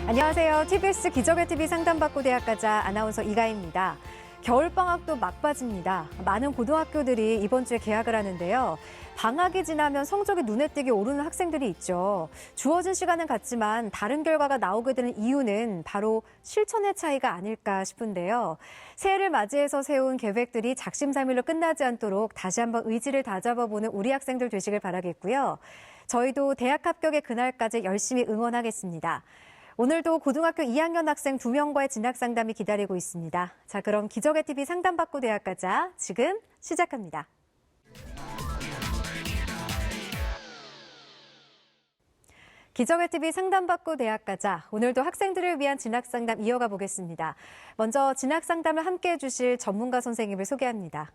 안녕하세요. TBS 기적의 TV 상담받고 대학 가자 아나운서 이가희입니다. 겨울방학도 막바지입니다. 많은 고등학교들이 이번 주에 개학을 하는데요. 방학이 지나면 성적이 눈에 띄게 오르는 학생들이 있죠. 주어진 시간은 같지만 다른 결과가 나오게 되는 이유는 바로 실천의 차이가 아닐까 싶은데요. 새해를 맞이해서 세운 계획들이 작심삼일로 끝나지 않도록 다시 한번 의지를 다잡아보는 우리 학생들 되시길 바라겠고요. 저희도 대학 합격의 그날까지 열심히 응원하겠습니다. 오늘도 고등학교 2학년 학생 2명과의 진학 상담이 기다리고 있습니다. 자, 그럼 기적의 TV 상담받고 대학 가자 지금 시작합니다. 기적의 TV 상담받고 대학 가자. 오늘도 학생들을 위한 진학 상담 이어가 보겠습니다. 먼저 진학 상담을 함께해 주실 전문가 선생님을 소개합니다.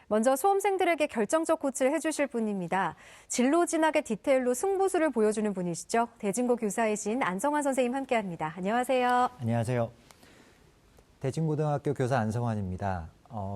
먼저 수험생들에게 결정적 코치를 해주실 분입니다. 진로 진학의 디테일로 승부수를 보여주는 분이시죠. 대진고 교사이신 안성환 선생님 함께합니다. 안녕하세요. 안녕하세요. 대진고등학교 교사 안성환입니다.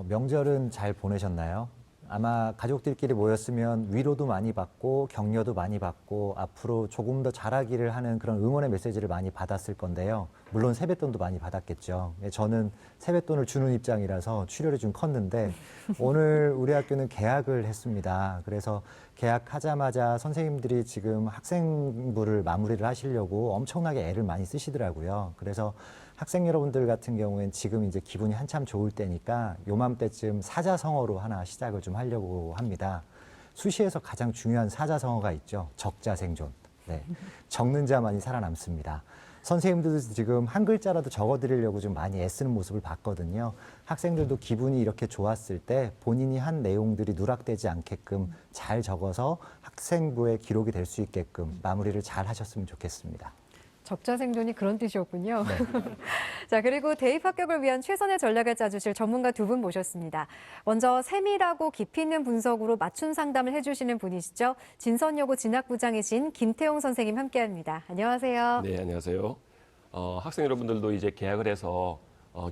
명절은 잘 보내셨나요? 아마 가족들끼리 모였으면 위로도 많이 받고 격려도 많이 받고 앞으로 조금 더 잘하기를 하는 그런 응원의 메시지를 많이 받았을 건데요. 물론 세뱃돈도 많이 받았겠죠. 저는 세뱃돈을 주는 입장이라서 출혈이 좀 컸는데 오늘 우리 학교는 개학을 했습니다. 그래서 개학하자마자 선생님들이 지금 학생부를 마무리를 하시려고 엄청나게 애를 많이 쓰시더라고요. 그래서 학생 여러분들 같은 경우엔 지금 이제 기분이 한참 좋을 때니까 요맘때쯤 사자성어로 하나 시작을 좀 하려고 합니다. 수시에서 가장 중요한 사자성어가 있죠. 적자생존. 네. 적는 자만이 살아남습니다. 선생님들도 지금 한 글자라도 적어드리려고 좀 많이 애쓰는 모습을 봤거든요. 학생들도 기분이 이렇게 좋았을 때 본인이 한 내용들이 누락되지 않게끔 잘 적어서 학생부에 기록이 될 수 있게끔 마무리를 잘 하셨으면 좋겠습니다. 적자생존이 그런 뜻이었군요. 네. 자, 그리고 대입 합격을 위한 최선의 전략을 짜주실 전문가 두 분 모셨습니다. 먼저 세밀하고 깊이 있는 분석으로 맞춤 상담을 해주시는 분이시죠. 진선여고 진학부장이신 김태용 선생님 함께합니다. 안녕하세요. 네, 안녕하세요. 학생 여러분들도 이제 개학을 해서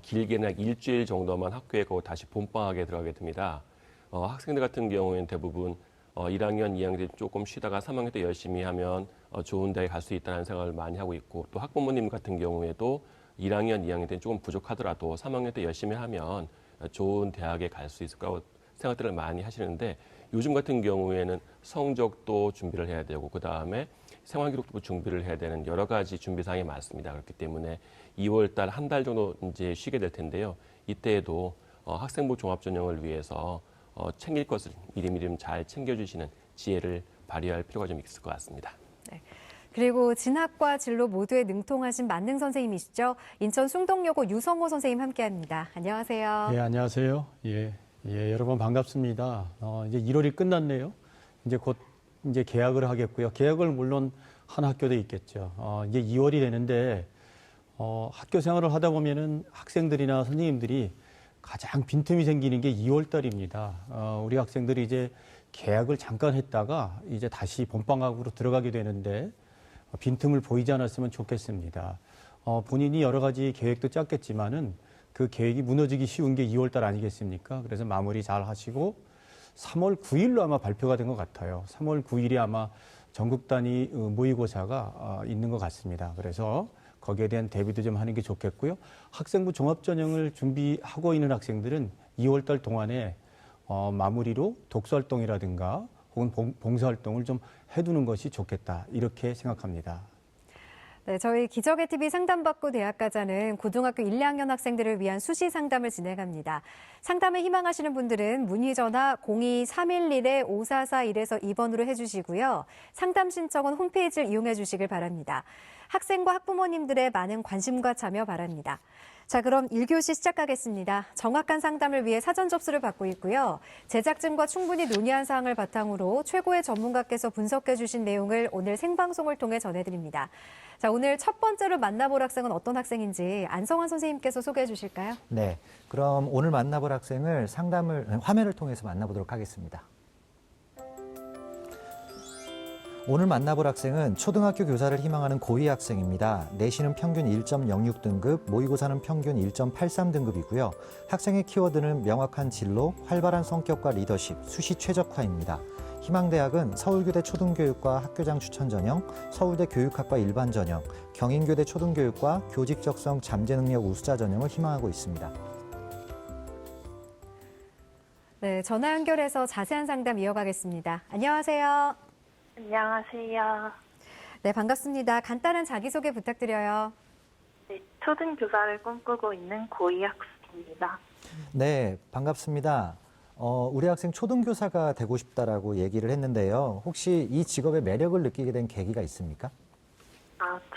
길게는 약 일주일 정도만 학교에 가고 다시 봄방학에 들어가게 됩니다. 학생들 같은 경우에는 대부분 1학년, 2학년 때 조금 쉬다가 3학년 때 열심히 하면 좋은 대학에 갈 수 있다는 생각을 많이 하고 있고, 또 학부모님 같은 경우에도 1학년, 2학년 때는 조금 부족하더라도 3학년 때 열심히 하면 좋은 대학에 갈 수 있을 거라고 생각들을 많이 하시는데, 요즘 같은 경우에는 성적도 준비를 해야 되고 그다음에 생활기록도 준비를 해야 되는 여러 가지 준비 사항이 많습니다. 그렇기 때문에 2월 달 한 달 정도 이제 쉬게 될 텐데요. 이때에도 학생부 종합전형을 위해서 챙길 것을 미리미리 잘 챙겨주시는 지혜를 발휘할 필요가 좀 있을 것 같습니다. 네. 그리고 진학과 진로 모두에 능통하신 만능 선생님이시죠. 인천 숭동여고 유성호 선생님 함께합니다. 안녕하세요. 네, 안녕하세요. 여러분 반갑습니다. 이제 1월이 끝났네요. 이제 곧 이제 개학을 하겠고요. 개학을 물론 한 학교도 있겠죠. 이제 2월이 되는데 학교 생활을 하다 보면은 학생들이나 선생님들이 가장 빈틈이 생기는 게 2월 달입니다. 우리 학생들이 이제 개학을 잠깐 했다가 이제 다시 봄방학으로 들어가게 되는데 빈틈을 보이지 않았으면 좋겠습니다. 본인이 여러 가지 계획도 짰겠지만은 그 계획이 무너지기 쉬운 게 2월 달 아니겠습니까? 그래서 마무리 잘 하시고 3월 9일로 아마 발표가 된 것 같아요. 3월 9일이 아마 전국 단위 모의고사가 있는 것 같습니다. 그래서 거기에 대한 대비도 좀 하는 게 좋겠고요. 학생부 종합전형을 준비하고 있는 학생들은 2월 달 동안에 마무리로 독서활동이라든가 혹은 봉사활동을 좀 해두는 것이 좋겠다. 이렇게 생각합니다. 네, 저희 기적의 TV 상담받고 대학 가자는 고등학교 1, 2학년 학생들을 위한 수시 상담을 진행합니다. 상담을 희망하시는 분들은 문의 전화 02-311-5441에서 2번으로 해주시고요. 상담 신청은 홈페이지를 이용해 주시길 바랍니다. 학생과 학부모님들의 많은 관심과 참여 바랍니다. 자, 그럼 1교시 시작하겠습니다. 정확한 상담을 위해 사전 접수를 받고 있고요. 제작진과 충분히 논의한 사항을 바탕으로 최고의 전문가께서 분석해 주신 내용을 오늘 생방송을 통해 전해드립니다. 자, 오늘 첫 번째로 만나볼 학생은 어떤 학생인지 안성환 선생님께서 소개해 주실까요? 네, 그럼 오늘 만나볼 학생을 화면을 통해서 만나보도록 하겠습니다. 오늘 만나볼 학생은 초등학교 교사를 희망하는 고2 학생입니다. 내신은 평균 1.06등급, 모의고사는 평균 1.83등급이고요. 학생의 키워드는 명확한 진로, 활발한 성격과 리더십, 수시 최적화입니다. 희망대학은 서울교대 초등교육과 학교장 추천전형, 서울대 교육학과 일반전형, 경인교대 초등교육과 교직적성 잠재능력 우수자 전형을 희망하고 있습니다. 네, 전화 연결해서 자세한 상담 이어가겠습니다. 안녕하세요. 안녕하세요. 네, 반갑습니다. 간단한 자기소개 부탁드려요. 네, 초등교사를 꿈꾸고 있는 고2 학생입니다. 네, 반갑습니다. 우리 학생 초등교사가 되고 싶다라고 얘기를 했는데요. 혹시 이 직업의 매력을 느끼게 된 계기가 있습니까?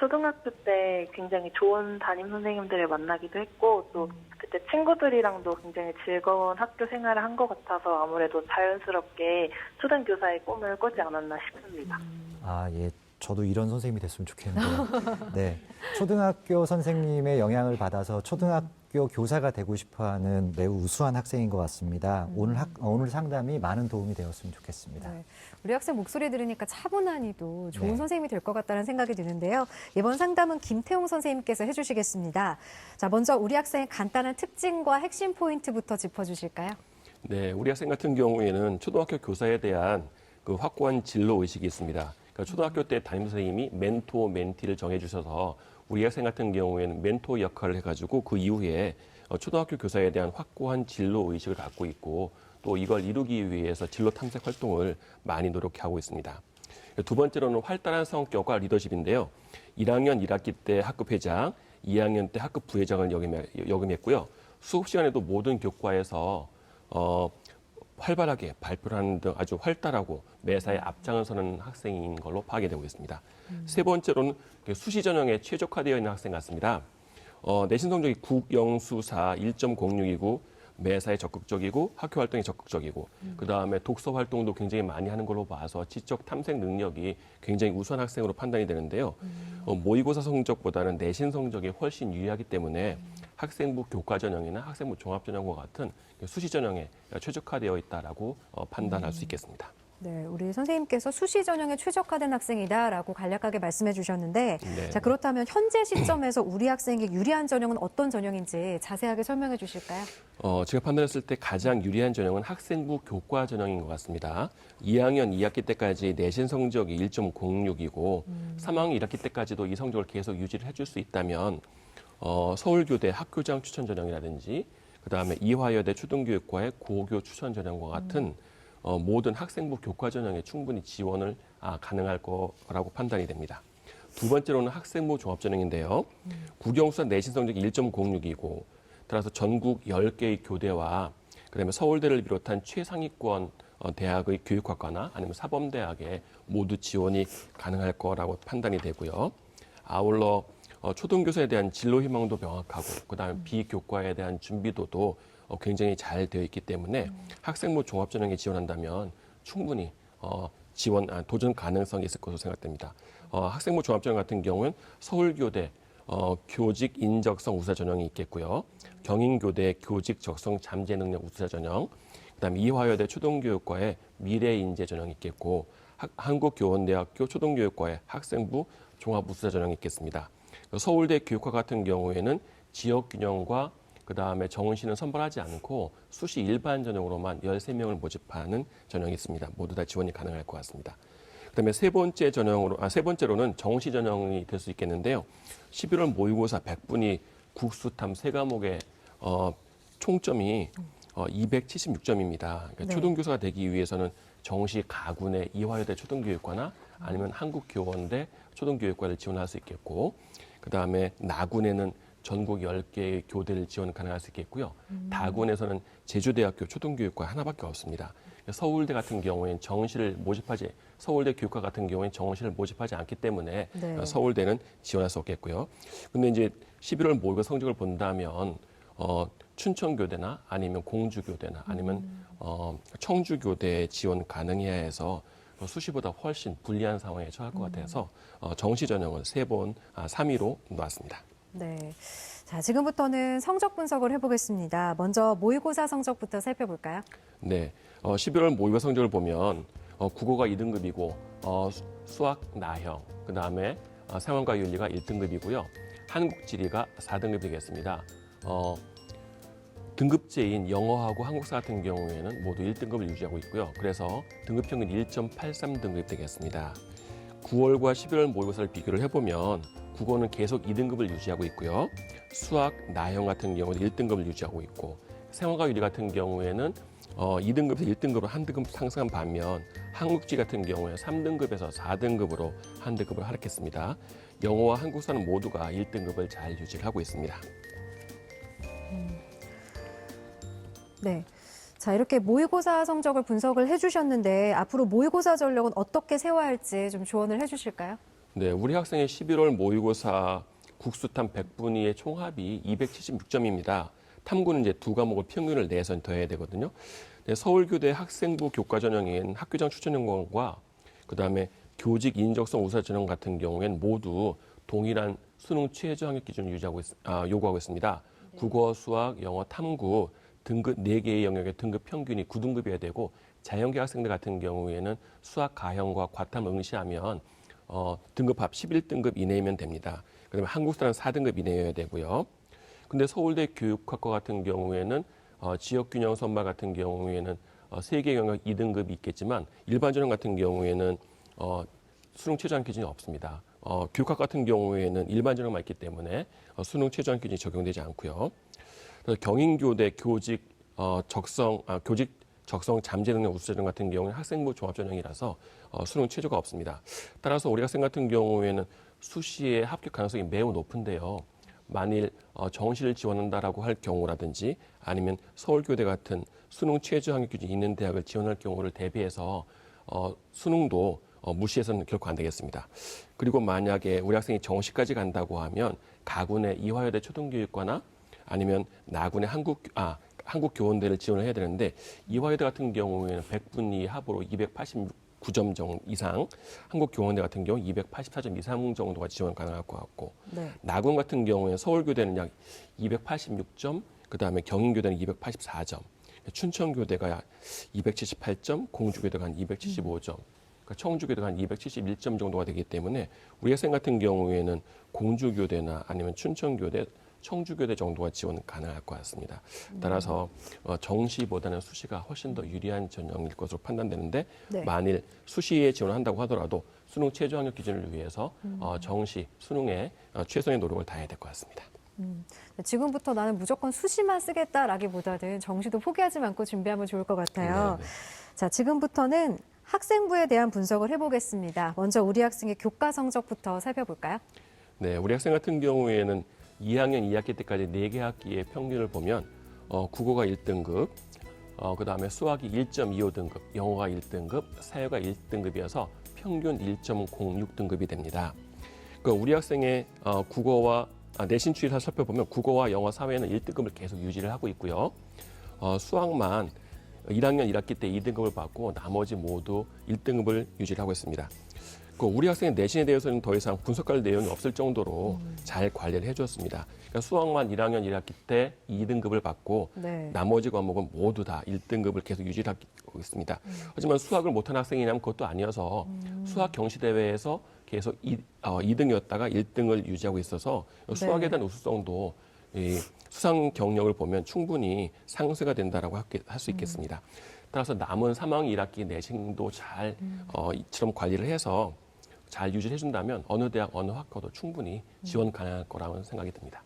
초등학교 때 굉장히 좋은 담임 선생님들을 만나기도 했고, 또 그때 친구들이랑도 굉장히 즐거운 학교 생활을 한 것 같아서 아무래도 자연스럽게 초등교사의 꿈을 꾸지 않았나 싶습니다. 예. 저도 이런 선생님이 됐으면 좋겠는데요. 네. 초등학교 선생님의 영향을 받아서 초등학교 교사가 되고 싶어 하는 매우 우수한 학생인 것 같습니다. 오늘 상담이 많은 도움이 되었으면 좋겠습니다. 네, 우리 학생 목소리 들으니까 차분하니도 좋은 네. 선생님이 될 것 같다는 생각이 드는데요. 이번 상담은 김태용 선생님께서 해주시겠습니다. 자, 먼저 우리 학생의 간단한 특징과 핵심 포인트부터 짚어주실까요? 네, 우리 학생 같은 경우에는 초등학교 교사에 대한 그 확고한 진로 의식이 있습니다. 그러니까 초등학교 때 담임 선생님이 멘토, 멘티를 정해주셔서 우리 학생 같은 경우에는 멘토 역할을 해가지고 그 이후에 초등학교 교사에 대한 확고한 진로 의식을 갖고 있고 또 이걸 이루기 위해서 진로 탐색 활동을 많이 노력하고 있습니다. 두 번째로는 활달한 성격과 리더십인데요. 1학년 1학기 때 학급 회장, 2학년 때 학급 부회장을 역임했고요. 수업 시간에도 모든 교과에서 활발하게 발표를 하는 등 아주 활달하고 매사에 앞장을 서는 학생인 걸로 파악이 되고 있습니다. 세 번째로는 수시 전형에 최적화되어 있는 학생 같습니다. 내신 성적이 국, 영, 수, 사 1.06이고 매사에 적극적이고 학교 활동에 적극적이고 그다음에 독서 활동도 굉장히 많이 하는 걸로 봐서 지적 탐색 능력이 굉장히 우수한 학생으로 판단이 되는데요. 모의고사 성적보다는 내신 성적이 훨씬 유리하기 때문에 학생부 교과 전형이나 학생부 종합 전형과 같은 수시 전형에 최적화되어 있다라고 판단할 수 있겠습니다. 네, 우리 선생님께서 수시 전형에 최적화된 학생이다라고 간략하게 말씀해 주셨는데, 네. 자, 그렇다면 현재 시점에서 우리 학생에게 유리한 전형은 어떤 전형인지 자세하게 설명해 주실까요? 제가 판단했을 때 가장 유리한 전형은 학생부 교과 전형인 것 같습니다. 2학년 2학기 때까지 내신 성적이 1.06이고 3학년 1학기 때까지도 이 성적을 계속 유지를 해줄 수 있다면 서울교대 학교장 추천 전형이라든지 그다음에 이화여대 초등교육과의 고교 추천 전형과 같은 모든 학생부 교과 전형에 충분히 지원을 가능할 거라고 판단이 됩니다. 두 번째로는 학생부 종합 전형인데요. 국영수사 내신 성적이 1.06이고 따라서 전국 10개의 교대와 그다음에 서울대를 비롯한 최상위권 대학의 교육학과나 아니면 사범대학에 모두 지원이 가능할 거라고 판단이 되고요. 아울러 초등교사에 대한 진로 희망도 명확하고 그다음에 비교과에 대한 준비도도 굉장히 잘 되어 있기 때문에 학생부 종합 전형에 지원한다면 충분히 도전 가능성이 있을 것으로 생각됩니다. 학생부 종합 전형 같은 경우는 서울교대 교직 인적성 우수자 전형이 있겠고요. 경인교대 교직 적성 잠재 능력 우수자 전형, 그다음에 이화여대 초등교육과의 미래 인재 전형이 있겠고 한국교원대학교 초등교육과의 학생부 종합 우수자 전형이 있겠습니다. 서울대 교육과 같은 경우에는 지역 균형과 그다음에 정시는 선발하지 않고 수시 일반 전형으로만 13명을 모집하는 전형이 있습니다. 모두 다 지원이 가능할 것 같습니다. 그다음에 세 번째로는 정시 전형이 될 수 있겠는데요. 11월 모의고사 100분위 국수탐 3과목의 총점이 276점입니다. 그러니까 네. 초등교사가 되기 위해서는 정시 가군의 이화여대 초등교육과나 아니면 한국교원대 초등교육과를 지원할 수 있겠고 그다음에 나군에는 전국 10개의 교대를 지원 가능할 수 있겠고요. 다군에서는 제주대학교 초등교육과 하나밖에 없습니다. 서울대 같은 경우에는 서울대 교육과 같은 경우에는 정시를 모집하지 않기 때문에 네. 서울대는 지원할 수 없겠고요. 근데 이제 11월 모의고사 성적을 본다면 춘천교대나 아니면 공주교대나 아니면 청주교대에 지원 가능해야 해서 수시보다 훨씬 불리한 상황에 처할 것 같아서 정시 전형은 3위로 놨습니다. 네. 자, 지금부터는 성적 분석을 해보겠습니다. 먼저 모의고사 성적부터 살펴볼까요? 네. 11월 모의고사 성적을 보면 국어가 2등급이고 수학 나형, 그 다음에 생활과 윤리가 1등급이고요. 한국 지리가 4등급이 되겠습니다. 등급제인 영어하고 한국사 같은 경우에는 모두 1등급을 유지하고 있고요. 그래서 등급 평균 1.83등급이 되겠습니다. 9월과 11월 모의고사를 비교를 해보면 국어는 계속 2등급을 유지하고 있고요. 수학, 나형 같은 경우는 1등급을 유지하고 있고 생활과 윤리 같은 경우에는 2등급에서 1등급으로 한 등급 상승한 반면 한국지 같은 경우에 3등급에서 4등급으로 한 등급을 하락했습니다. 영어와 한국사는 모두가 1등급을 잘 유지를 하고 있습니다. 네. 자, 이렇게 모의고사 성적을 분석을 해주셨는데 앞으로 모의고사 전력은 어떻게 세워야 할지 좀 조언을 해주실까요? 네, 우리 학생의 11월 모의고사 국수탐 100분위의 총합이 276점입니다. 탐구는 이제 두 과목을 평균을 내서 더해야 되거든요. 네, 서울교대 학생부 교과 전형인 학교장 추천 전형과 그다음에 교직 인적성 우수 전형 같은 경우에는 모두 동일한 수능 최저 학력 기준을 요구하고 있습니다. 국어, 수학, 영어, 탐구 등급 4개의 영역의 등급 평균이 9등급이어야 되고 자연계 학생들 같은 경우에는 수학 가형과 과탐을 응시하면 등급 합 11등급 이내이면 됩니다. 그다음에 한국사는 4등급 이내여야 되고요. 근데 서울대 교육학과 같은 경우에는 지역균형 선발 같은 경우에는 3개 영역 2등급이 있겠지만 일반 전형 같은 경우에는 수능 최저한 기준이 없습니다. 교육학 같은 경우에는 일반 전형만 있기 때문에 수능 최저한 기준이 적용되지 않고요. 그래서 경인교대 교직 적성 잠재 능력 우수 전형 같은 경우는 학생부 종합 전형이라서 수능 최저가 없습니다. 따라서 우리 학생 같은 경우에는 수시에 합격 가능성이 매우 높은데요. 만일 정시를 지원한다라고 할 경우라든지 아니면 서울교대 같은 수능 최저 학력 기준이 있는 대학을 지원할 경우를 대비해서 수능도 무시해서는 결코 안 되겠습니다. 그리고 만약에 우리 학생이 정시까지 간다고 하면 가군의 이화여대 초등교육과나 아니면 나군의 한국교원대를 지원을 해야 되는데 이화여대 같은 경우에는 100분위 합으로 289점 이상, 한국교원대 같은 경우 284점 이상 정도가 지원 가능할 것 같고 네. 나군 같은 경우에 서울교대는 약 286점, 그다음에 경인교대는 284점, 춘천교대가 278점, 공주교대가 한 275점, 그러니까 청주교대가 한 271점 정도가 되기 때문에 우리 학생 같은 경우에는 공주교대나 아니면 춘천교대, 청주교대 정도가 지원 가능할 것 같습니다. 따라서 정시보다는 수시가 훨씬 더 유리한 전형일 것으로 판단되는데 네. 만일 수시에 지원한다고 하더라도 수능 최저 학력 기준을 위해서 정시, 수능에 최선의 노력을 다해야 될 것 같습니다. 지금부터 나는 무조건 수시만 쓰겠다라기보다는 정시도 포기하지 않고 준비하면 좋을 것 같아요. 네. 자, 지금부터는 학생부에 대한 분석을 해보겠습니다. 먼저 우리 학생의 교과 성적부터 살펴볼까요? 네, 우리 학생 같은 경우에는 2학년 2학기 때까지 4개 학기의 평균을 보면 국어가 1등급, 그다음에 수학이 1.25등급, 영어가 1등급, 사회가 1등급이어서 평균 1.06등급이 됩니다. 그러니까 우리 학생의 국어와 내신 추이를 살펴보면 국어와 영어, 사회는 1등급을 계속 유지를 하고 있고요. 수학만 1학년 1학기 때 2등급을 받고 나머지 모두 1등급을 유지를 하고 있습니다. 우리 학생의 내신에 대해서는 더 이상 분석할 내용이 없을 정도로 잘 관리를 해주었습니다. 그러니까 수학만 1학년 1학기 때 2등급을 받고 네. 나머지 과목은 모두 다 1등급을 계속 유지를 하고 있습니다. 하지만 수학을 못한 학생이냐면 그것도 아니어서 수학 경시대회에서 계속 2등이었다가 1등을 유지하고 있어서 수학에 대한 우수성도 이 수상 경력을 보면 충분히 상쇄가 된다라고 할 수 있겠습니다. 따라서 남은 3학년 1학기 내신도 잘 이처럼 관리를 해서 잘 유지를 해준다면 어느 대학, 어느 학과도 충분히 지원 가능할 거라는 생각이 듭니다.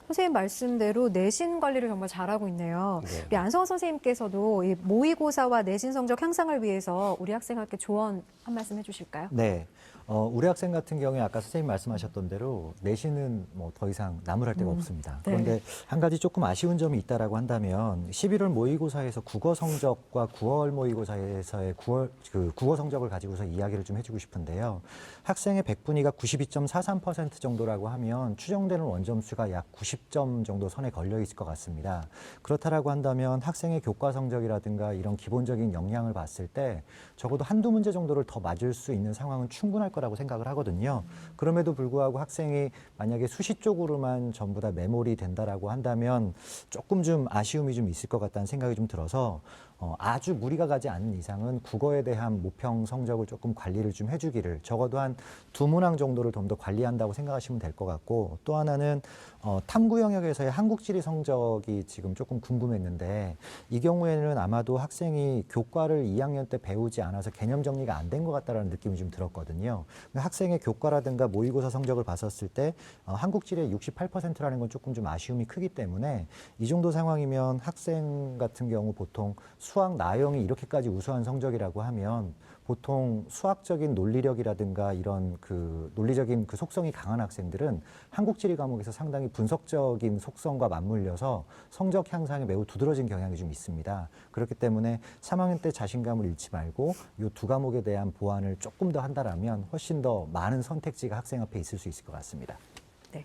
선생님 말씀대로 내신 관리를 정말 잘하고 있네요. 네. 우리 안성호 선생님께서도 이 모의고사와 내신 성적 향상을 위해서 우리 학생에게 조언 한 말씀 해주실까요? 네. 우리 학생 같은 경우에 아까 선생님 말씀하셨던 대로 내신은 뭐 더 이상 나무랄 데가 없습니다. 네. 그런데 한 가지 조금 아쉬운 점이 있다라고 한다면 11월 모의고사에서 국어 성적과 9월 모의고사에서의 국어 성적을 가지고서 이야기를 좀 해주고 싶은데요. 학생의 100분위가 92.43% 정도라고 하면 추정되는 원점수가 약 90점 정도 선에 걸려 있을 것 같습니다. 그렇다라고 한다면 학생의 교과 성적이라든가 이런 기본적인 역량을 봤을 때 적어도 한두 문제 정도를 더 맞을 수 있는 상황은 충분할 거라고 생각을 하거든요. 그럼에도 불구하고 학생이 만약에 수시 쪽으로만 전부 다 메모리 된다라고 한다면 조금 좀 아쉬움이 좀 있을 것 같다는 생각이 좀 들어서 아주 무리가 가지 않는 이상은 국어에 대한 모평 성적을 조금 관리를 좀 해주기를 적어도 한 2문항 정도를 좀 더 관리한다고 생각하시면 될 것 같고 또 하나는 탐구 영역에서의 한국지리 성적이 지금 조금 궁금했는데 이 경우에는 아마도 학생이 교과를 2학년 때 배우지 않아서 개념 정리가 안 된 것 같다라는 느낌이 좀 들었거든요. 학생의 교과라든가 모의고사 성적을 봤었을 때 한국지리의 68%라는 건 조금 좀 아쉬움이 크기 때문에 이 정도 상황이면 학생 같은 경우 보통 수학 나영이 이렇게까지 우수한 성적이라고 하면 보통 수학적인 논리력이라든가 이런 그 논리적인 그 속성이 강한 학생들은 한국지리 과목에서 상당히 분석적인 속성과 맞물려서 성적 향상에 매우 두드러진 경향이 좀 있습니다. 그렇기 때문에 3학년 때 자신감을 잃지 말고 이 두 과목에 대한 보완을 조금 더 한다라면 훨씬 더 많은 선택지가 학생 앞에 있을 수 있을 것 같습니다. 네.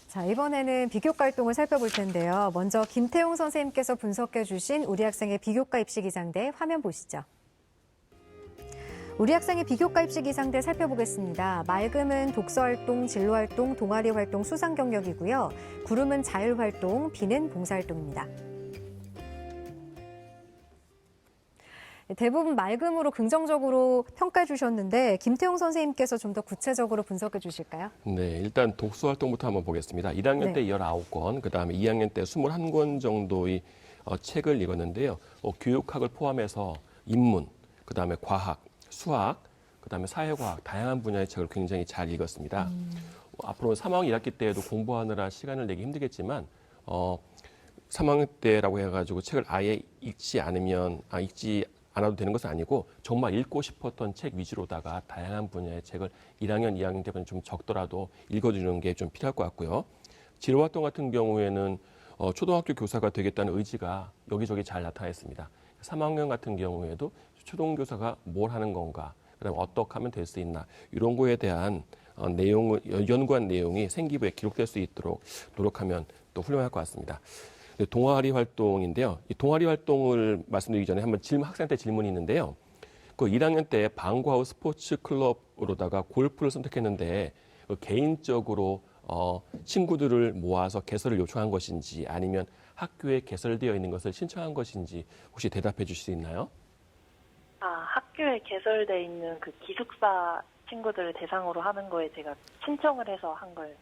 자, 이번에는 비교과 활동을 살펴볼 텐데요. 먼저 김태용 선생님께서 분석해 주신 우리 학생의 비교과 입시 기상대 화면 보시죠. 우리 학생의 비교과 입시 기상대 살펴보겠습니다. 맑음은 독서활동, 진로활동, 동아리활동, 수상 경력이고요. 구름은 자율활동, 비는 봉사활동입니다. 대부분 맑음으로 긍정적으로 평가해 주셨는데 김태용 선생님께서 좀 더 구체적으로 분석해 주실까요? 네, 일단 독서 활동부터 한번 보겠습니다. 1학년 때 19권, 그다음에 2학년 때 21권 정도의 책을 읽었는데요. 교육학을 포함해서 인문, 그다음에 과학, 수학, 그다음에 사회과학 다양한 분야의 책을 굉장히 잘 읽었습니다. 앞으로 3학년 1학기 때에도 공부하느라 시간을 내기 힘들겠지만 3학년 때라고 해가지고 책을 아예 읽지 않아도 되는 것은 아니고 정말 읽고 싶었던 책 위주로다가 다양한 분야의 책을 1학년, 2학년 때는 좀 적더라도 읽어주는 게 좀 필요할 것 같고요. 진로활동 같은 경우에는 초등학교 교사가 되겠다는 의지가 여기저기 잘 나타났습니다. 3학년 같은 경우에도 초등교사가 뭘 하는 건가, 그다음에 어떻게 하면 될 수 있나 이런 거에 대한 연구한 내용이 생기부에 기록될 수 있도록 노력하면 또 훌륭할 것 같습니다. 동아리 활동인데요. 이 동아리 활동을 말씀드리기 전에 한번 학생한테 질문이 있는데요. 그 1학년 때 방과 후 스포츠 클럽으로다가 골프를 선택했는데 개인적으로 친구들을 모아서 개설을 요청한 것인지 아니면 학교에 개설되어 있는 것을 신청한 것인지 혹시 대답해 주실 수 있나요? 학교에 개설되어 있는 그 기숙사 친구들을 대상으로 하는 거에 제가 신청을 해서 한 거예요.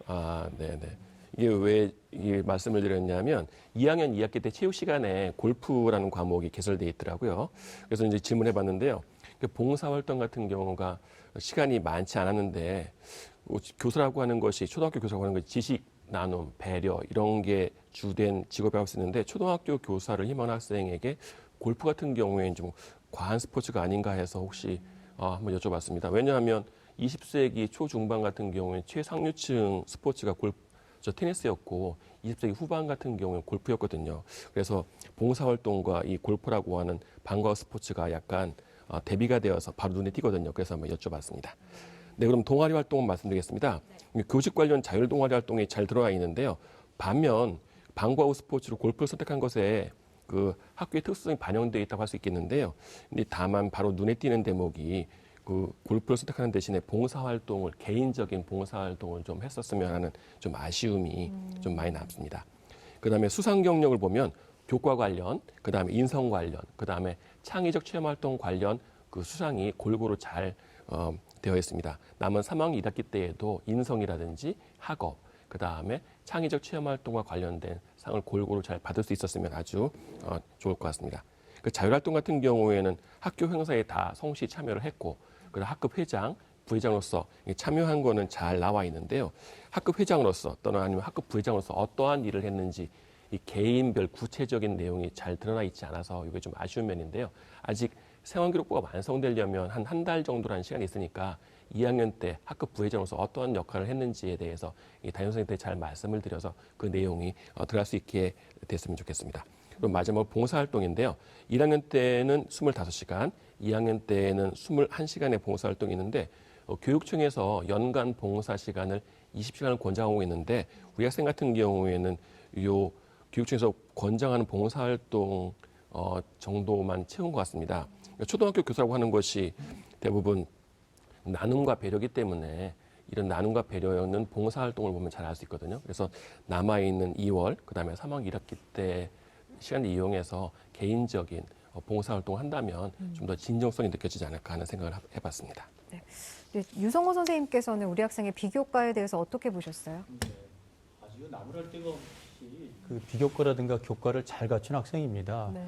네네. 이게 왜 이 말씀을 드렸냐면 2학년 2학기 때 체육 시간에 골프라는 과목이 개설되어 있더라고요. 그래서 이제 질문해 봤는데요. 봉사활동 같은 경우가 시간이 많지 않았는데 교사라고 하는 것이 초등학교 교사라고 하는 것이 지식 나눔, 배려 이런 게 주된 직업이라고 할 수 있는데 초등학교 교사를 희망하는 학생에게 골프 같은 경우에는 좀 과한 스포츠가 아닌가 해서 혹시 한번 여쭤봤습니다. 왜냐하면 20세기 초중반 같은 경우에 최상류층 스포츠가 테니스였고 20세기 후반 같은 경우는 골프였거든요. 그래서 봉사활동과 이 골프라고 하는 방과 후 스포츠가 약간 대비가 되어서 바로 눈에 띄거든요. 그래서 한번 여쭤봤습니다. 네, 그럼 동아리 활동은 말씀드리겠습니다. 교직 관련 자율 동아리 활동이 잘 들어와 있는데요. 반면 방과 후 스포츠로 골프를 선택한 것에 그 학교의 특수성이 반영되어 있다고 할 수 있겠는데요. 근데 다만 바로 눈에 띄는 대목이 그 골프를 선택하는 대신에 봉사활동을 개인적인 봉사활동을 좀 했었으면 하는 좀 아쉬움이 좀 많이 남습니다. 그다음에 수상 경력을 보면 교과 관련, 그다음에 인성 관련, 그다음에 창의적 체험활동 관련 그 수상이 골고루 잘 되어 있습니다. 남은 3학년 1학기 때에도 인성이라든지 학업, 그다음에 창의적 체험활동과 관련된 상을 골고루 잘 받을 수 있었으면 아주 좋을 것 같습니다. 그 자율활동 같은 경우에는 학교 행사에 다 성실히 참여를 했고 그다음 학급 회장, 부회장으로서 참여한 거는 잘 나와 있는데요. 학급 회장으로서 또는 아니면 학급 부회장으로서 어떠한 일을 했는지 이 개인별 구체적인 내용이 잘 드러나 있지 않아서 이게 좀 아쉬운 면인데요. 아직 생활기록부가 완성되려면 한 달 정도라는 시간이 있으니까 2학년 때 학급 부회장으로서 어떠한 역할을 했는지에 대해서 이 담임 선생님한테 잘 말씀을 드려서 그 내용이 들어갈 수 있게 됐으면 좋겠습니다. 그럼 마지막으로 봉사활동인데요. 1학년 때는 25시간, 2학년 때는 21시간의 봉사활동이 있는데 교육청에서 연간 봉사시간을 20시간을 권장하고 있는데 우리 학생 같은 경우에는 요 교육청에서 권장하는 봉사활동 정도만 채운 것 같습니다. 초등학교 교사라고 하는 것이 대부분 나눔과 배려이기 때문에 이런 나눔과 배려는 봉사활동을 보면 잘 알 수 있거든요. 그래서 남아있는 2월, 그다음에 3학년 1학기 때 시간을 이용해서 개인적인 봉사활동을 한다면 좀 더 진정성이 느껴지지 않을까 하는 생각을 해봤습니다. 네, 유성호 선생님께서는 우리 학생의 비교과에 대해서 어떻게 보셨어요? 아주 나무랄 데가 없이 그 비교과라든가 교과를 잘 갖춘 학생입니다. 네.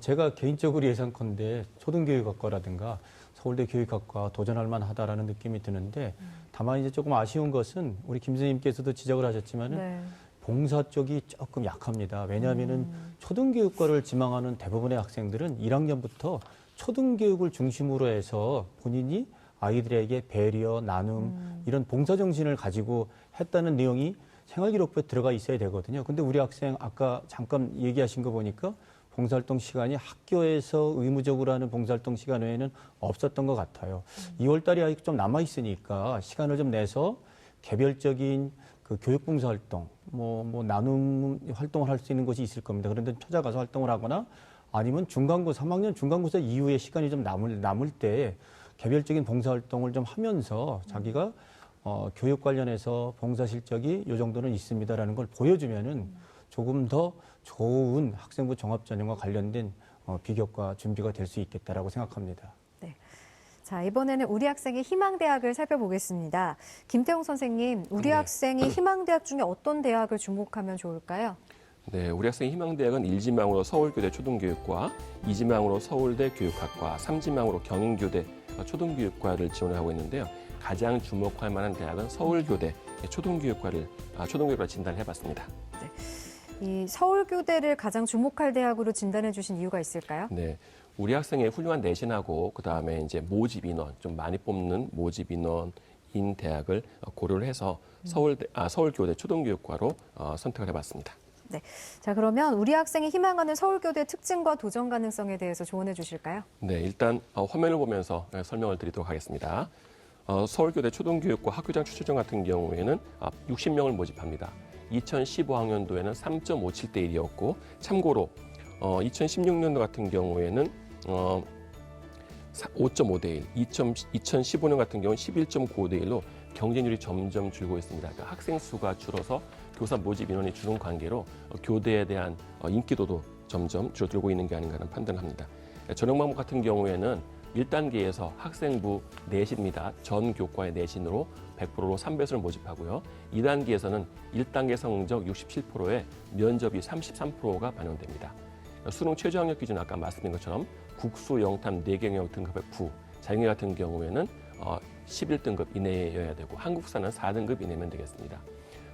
제가 개인적으로 예상컨대 초등교육학과라든가 서울대 교육학과 도전할 만하다라는 느낌이 드는데 다만 이제 조금 아쉬운 것은 우리 김 선생님께서도 지적을 하셨지만은 네. 봉사 쪽이 조금 약합니다. 왜냐하면은 초등교육과를 지망하는 대부분의 학생들은 1학년부터 초등교육을 중심으로 해서 본인이 아이들에게 배려, 나눔 이런 봉사 정신을 가지고 했다는 내용이 생활기록부에 들어가 있어야 되거든요. 근데 우리 학생 아까 잠깐 얘기하신 거 보니까 봉사활동 시간이 학교에서 의무적으로 하는 봉사활동 시간 외에는 없었던 것 같아요. 2월 달이 아직 좀 남아 있으니까 시간을 좀 내서 개별적인 그 교육봉사활동, 뭐 나눔 활동을 할 수 있는 곳이 있을 겁니다. 그런데 찾아가서 활동을 하거나 아니면 중간고 3학년 중간고사 이후에 시간이 좀 남을 때 개별적인 봉사활동을 좀 하면서 자기가 교육 관련해서 봉사 실적이 이 정도는 있습니다라는 걸 보여주면은 조금 더 좋은 학생부 종합전형과 관련된 비교과 준비가 될 수 있겠다라고 생각합니다. 자, 이번에는 우리 학생의 희망대학을 살펴보겠습니다. 김태용 선생님, 우리 네. 학생이 희망대학 중에 어떤 대학을 주목하면 좋을까요? 네, 우리 학생 희망대학은 1지망으로 서울교대 초등교육과, 2지망으로 서울대 교육학과, 3지망으로 경인교대 초등교육과를 지원을 하고 있는데요. 가장 주목할 만한 대학은 서울교대 초등교육과를 진단을 해봤습니다. 이 서울교대를 가장 주목할 대학으로 진단해 주신 이유가 있을까요? 네, 우리 학생의 훌륭한 내신하고 그 다음에 이제 모집 인원 좀 많이 뽑는 모집 인원인 대학을 고려를 해서 서울교대 초등교육과로 선택을 해봤습니다. 네. 자, 그러면 우리 학생이 희망하는 서울교대 특징과 도전 가능성에 대해서 조언해 주실까요? 네, 일단 화면을 보면서 설명을 드리도록 하겠습니다. 서울교대 초등교육과 학교장 추천전 같은 경우에는 60명을 모집합니다. 2015학년도에는 3.57대 1이었고 참고로 2016년도 같은 경우에는 5.5대 1, 2015년 같은 경우는 11.95대 1로 경쟁률이 점점 줄고 있습니다. 그러니까 학생 수가 줄어서 교사 모집 인원이 줄은 관계로 교대에 대한 인기도도 점점 줄어들고 있는 게 아닌가 하는 판단을 합니다. 전형 방법 같은 경우에는 1단계에서 학생부 내신입니다. 전 교과의 내신으로 100%로 3배수를 모집하고요. 2단계에서는 1단계 성적 67%에 면접이 33%가 반영됩니다. 수능 최저학력 기준 아까 말씀드린 것처럼 국수, 영탐, 내경영 등급의 9, 자경영 같은 경우에는 11등급 이내여야 되고 한국사는 4등급 이내면 되겠습니다.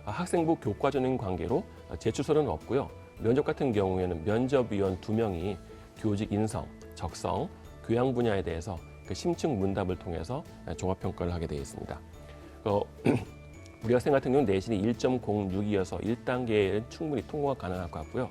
학생부 교과 전형 관계로 제출서는 없고요. 면접 같은 경우에는 면접위원 2명이 교직 인성, 적성, 교양 분야에 대해서 그 심층 문답을 통해서 종합평가를 하게 되어 있습니다. 우리 학생 같은 경우는 내신이 1.06이어서 1단계에는 충분히 통과가 가능할 것 같고요.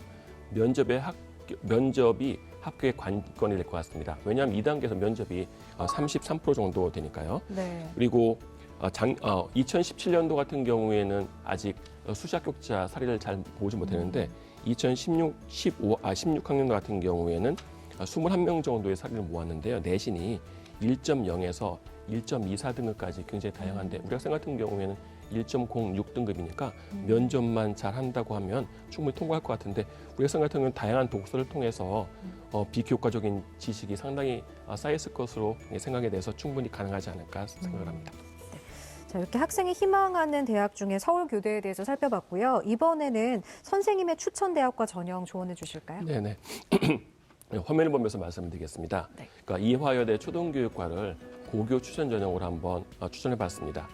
면접이 합격의 관건이 될 것 같습니다. 왜냐하면 2단계에서 면접이 33% 정도 되니까요. 네. 그리고 2017년도 같은 경우에는 아직 수시 합격자 사례를 잘 보지 못했는데 16학년도 같은 경우에는 21명 정도의 사례를 모았는데요. 내신이 1.0에서 1.24등급까지 굉장히 다양한데 우리 학생 같은 경우에는 1.06등급이니까 면접만 잘 한다고 하면 충분히 통과할 것 같은데 우리 학생 같은 경우는 다양한 독서를 통해서 비교과적인 지식이 상당히 쌓였을 것으로 생각에 대해서 충분히 가능하지 않을까 생각을 합니다. 자, 이렇게 학생이 희망하는 대학 중에 서울교대에 대해서 살펴봤고요. 이번에는 선생님의 추천 대학과 전형 조언해 주실까요? 네네. 화면을 보면서 말씀을 드리겠습니다. 네. 그러니까 이화여대 초등교육과를 고교 추천 전형으로 한번 추천해 봤습니다.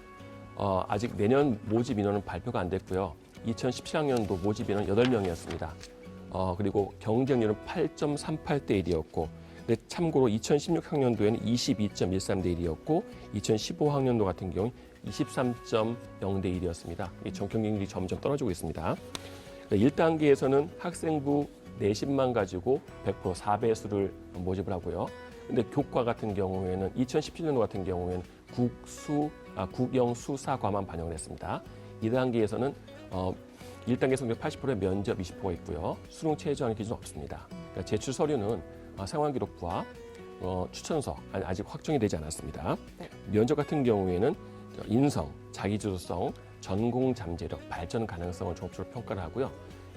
아직 내년 모집 인원은 발표가 안 됐고요. 2017학년도 모집 인원 8명이었습니다. 그리고 경쟁률은 8.38대 1이었고 근데 참고로 2016학년도에는 22.13대 1이었고 2015학년도 같은 경우는 23.0대 1이었습니다. 이 경쟁률이 점점 떨어지고 있습니다. 1단계에서는 학생부 내신만 가지고 100% 4배수를 모집을 하고요. 근데 교과 같은 경우에는 2017년도 같은 경우에는 국영수사과만 반영을 했습니다. 2단계에서는 1단계 성적 80%의 면접 20%가 있고요. 수능 최저학력 기준은 없습니다. 그러니까 제출 서류는 생활기록부와 추천서 아직 확정이 되지 않았습니다. 네. 면접 같은 경우에는 인성, 자기주도성, 전공 잠재력, 발전 가능성을 종합적으로 평가를 하고요.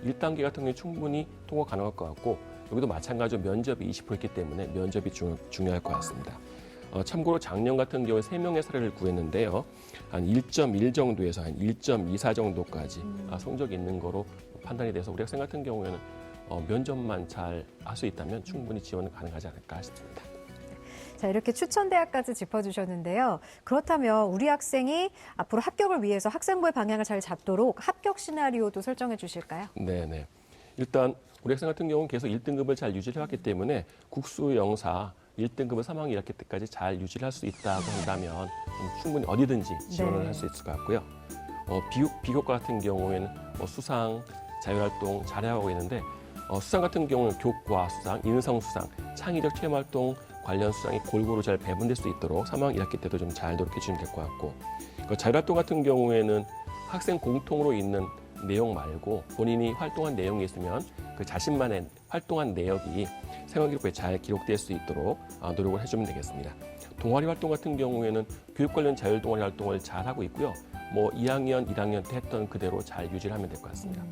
1단계 같은 경우에 충분히 통과 가능할 것 같고 여기도 마찬가지로 면접이 20%있기 때문에 면접이 중요할 것 같습니다. 참고로 작년 같은 경우에 3명의 사례를 구했는데요. 한 1.1 정도에서 한 1.24 정도까지 성적이 있는 거로 판단이 돼서 우리 학생 같은 경우에는 면접만 잘 할 수 있다면 충분히 지원은 가능하지 않을까 싶습니다. 자, 이렇게 추천대학까지 짚어주셨는데요. 그렇다면 우리 학생이 앞으로 합격을 위해서 학생부의 방향을 잘 잡도록 합격 시나리오도 설정해 주실까요? 네네. 일단 우리 학생 같은 경우는 계속 1등급을 잘 유지를 해왔기 때문에 국수 영사 1등급을 3학년 1학기 때까지 잘 유지를 할 수 있다고 한다면 충분히 어디든지 지원을 네. 할 수 있을 것 같고요. 비교과 같은 경우에는 수상, 자율활동 잘해가고 있는데 수상 같은 경우는 교과 수상, 인성 수상, 창의적 체험활동 관련 수상이 골고루 잘 배분될 수 있도록 3학년 1학기 때도 좀 잘 노력해 주시면 될 것 같고 자율활동 같은 경우에는 학생 공통으로 있는 내용 말고 본인이 활동한 내용이 있으면 그 자신만의 활동한 내역이 생활기록부에 잘 기록될 수 있도록 노력을 해주면 되겠습니다. 동아리 활동 같은 경우에는 교육 관련 자율 동아리 활동을 잘 하고 있고요. 2학년, 1학년 때 했던 그대로 잘 유지를 하면 될 것 같습니다.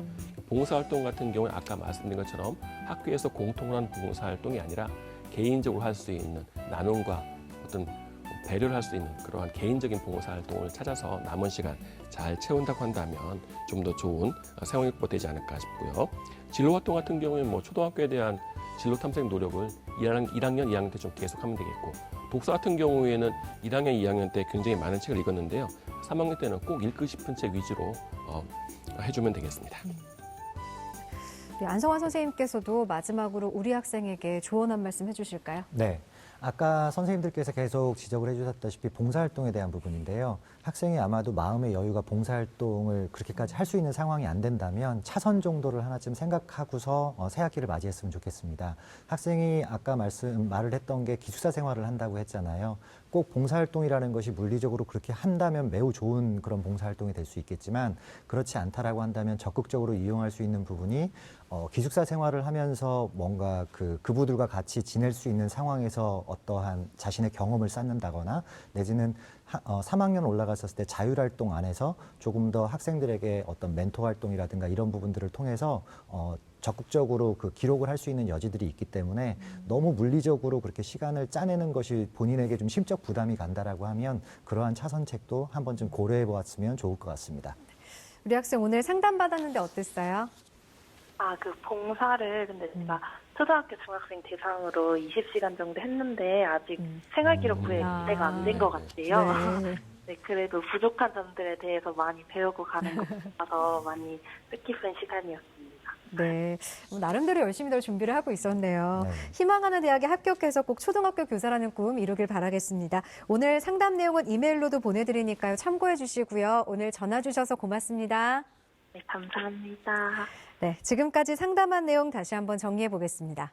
봉사활동 같은 경우는 아까 말씀드린 것처럼 학교에서 공통으로 한 봉사활동이 아니라 개인적으로 할 수 있는 나눔과 어떤 배려를 할 수 있는 그러한 개인적인 봉사활동을 찾아서 남은 시간 잘 채운다고 한다면 좀 더 좋은 생활기록부가 되지 않을까 싶고요. 진로활동 같은 경우에는 초등학교에 대한 진로 탐색 노력을 1학년, 2학년 때 좀 계속하면 되겠고 독서 같은 경우에는 1학년, 2학년 때 굉장히 많은 책을 읽었는데요. 3학년 때는 꼭 읽고 싶은 책 위주로 해주면 되겠습니다. 네, 안성환 선생님께서도 마지막으로 우리 학생에게 조언 한 말씀 해주실까요? 네. 아까 선생님들께서 계속 지적을 해주셨다시피 봉사활동에 대한 부분인데요. 학생이 아마도 마음의 여유가 봉사활동을 그렇게까지 할 수 있는 상황이 안 된다면 차선 정도를 하나쯤 생각하고서 새 학기를 맞이했으면 좋겠습니다. 학생이 아까 말을 했던 게 기숙사 생활을 한다고 했잖아요. 꼭 봉사활동이라는 것이 물리적으로 그렇게 한다면 매우 좋은 그런 봉사활동이 될 수 있겠지만 그렇지 않다라고 한다면 적극적으로 이용할 수 있는 부분이 기숙사 생활을 하면서 뭔가 그부들과 같이 지낼 수 있는 상황에서 어떠한 자신의 경험을 쌓는다거나 내지는 3학년 올라갔었을 때 자율활동 안에서 조금 더 학생들에게 어떤 멘토 활동이라든가 이런 부분들을 통해서 적극적으로 그 기록을 할 수 있는 여지들이 있기 때문에 너무 물리적으로 그렇게 시간을 짜내는 것이 본인에게 좀 심적 부담이 간다라고 하면 그러한 차선책도 한 번쯤 고려해 보았으면 좋을 것 같습니다. 우리 학생 오늘 상담 받았는데 어땠어요? 그 봉사를 근데 제가 초등학교 중학생 대상으로 20시간 정도 했는데 아직 생활기록부에 기대가 안 된 것 같아요. 네. 네, 그래도 부족한 점들에 대해서 많이 배우고 가는 것 같아서 많이 뜻깊은 시간이었습니다. 네, 나름대로 열심히들 준비를 하고 있었네요. 네. 희망하는 대학에 합격해서 꼭 초등학교 교사라는 꿈 이루길 바라겠습니다. 오늘 상담 내용은 이메일로도 보내드리니까요. 참고해 주시고요. 오늘 전화 주셔서 고맙습니다. 네, 감사합니다. 네, 지금까지 상담한 내용 다시 한번 정리해 보겠습니다.